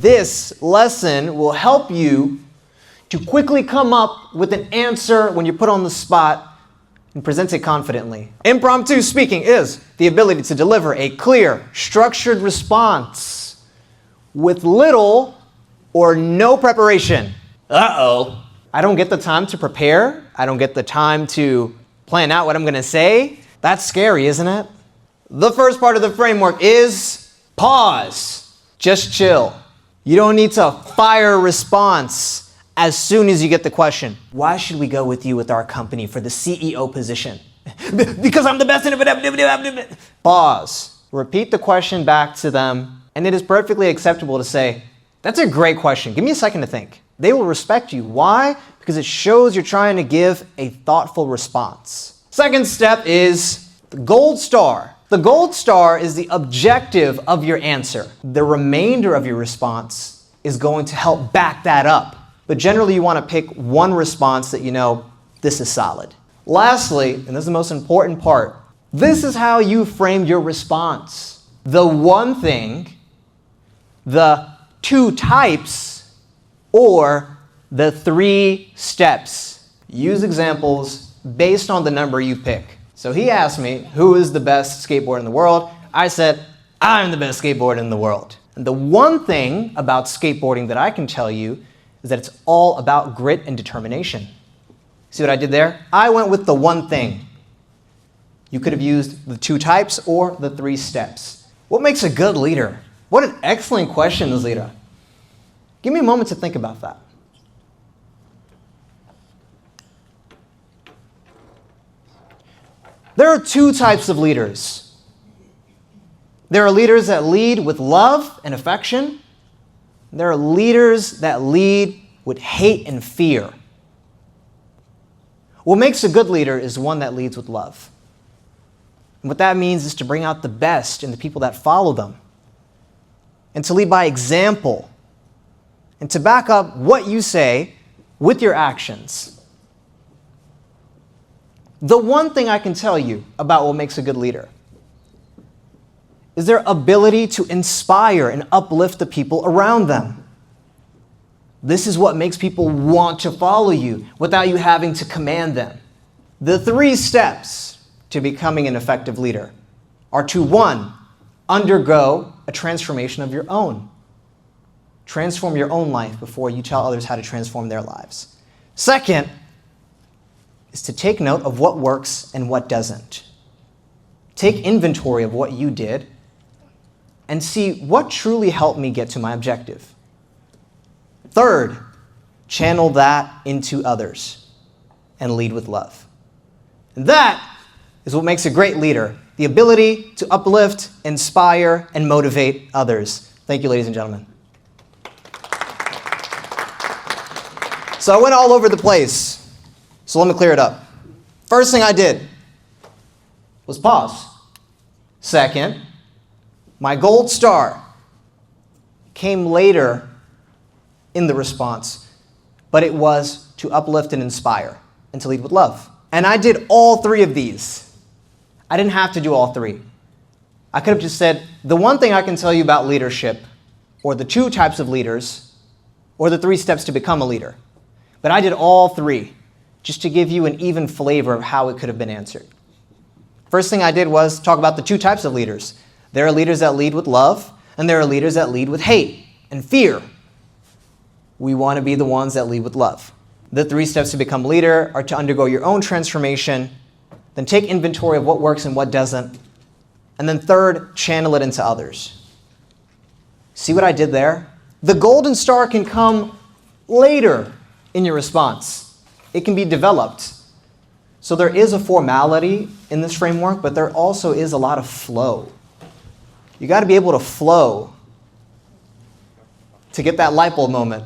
This lesson will help you to quickly come up with an answer when you're put on the spot and present it confidently. Impromptu speaking is the ability to deliver a clear, structured response with little or no preparation. Uh-oh. I don't get the time to prepare. I don't get the time to plan out what I'm going to say. That's scary, isn't it? The first part of the framework is pause. Just chill. You don't need to fire a response as soon as you get the question. Why should we go with you with our company for the CEO position? Because I'm the best in it. Pause. Repeat the question back to them, and it is perfectly acceptable to say, that's a great question. Give me a second to think. They will respect you. Why? Because it shows you're trying to give a thoughtful response. Second step is the gold star. The gold star is the objective of your answer. The remainder of your response is going to help back that up. But generally, you want to pick one response that you know, this is solid. Lastly, and this is the most important part, this is how you frame your response. The one thing, the two types, or the three steps. Use examples based on the number you pick. So he asked me, who is the best skateboarder in the world? I said, I'm the best skateboarder in the world. And the one thing about skateboarding that I can tell you is that it's all about grit and determination. See what I did there? I went with the one thing. You could have used the two types or the three steps. What makes a good leader? What an excellent question, Lizita. Give me a moment to think about that. There are two types of leaders. There are leaders that lead with love and affection. There are leaders that lead with hate and fear. What makes a good leader is one that leads with love. And what that means is to bring out the best in the people that follow them, and to lead by example, and to back up what you say with your actions. The one thing I can tell you about what makes a good leader is their ability to inspire and uplift the people around them. This is what makes people want to follow you without you having to command them. The three steps to becoming an effective leader are to, one, undergo a transformation of your own. Transform your own life before you tell others how to transform their lives. Second, is to take note of what works and what doesn't. Take inventory of what you did and see what truly helped me get to my objective. Third, channel that into others and lead with love. And that is what makes a great leader, the ability to uplift, inspire, and motivate others. Thank you, ladies and gentlemen. So I went all over the place. So let me clear it up. First thing I did was pause. Second, my gold star came later in the response, but it was to uplift and inspire and to lead with love. And I did all three of these. I didn't have to do all three. I could have just said, the one thing I can tell you about leadership, or the two types of leaders, or the three steps to become a leader. But I did all three, just to give you an even flavor of how it could have been answered. First thing I did was talk about the two types of leaders. There are leaders that lead with love, and there are leaders that lead with hate and fear. We want to be the ones that lead with love. The three steps to become a leader are to undergo your own transformation, then take inventory of what works and what doesn't, and then third, channel it into others. See what I did there? The golden star can come later in your response. It can be developed. So there is a formality in this framework, but there also is a lot of flow. You got to be able to flow to get that light bulb moment.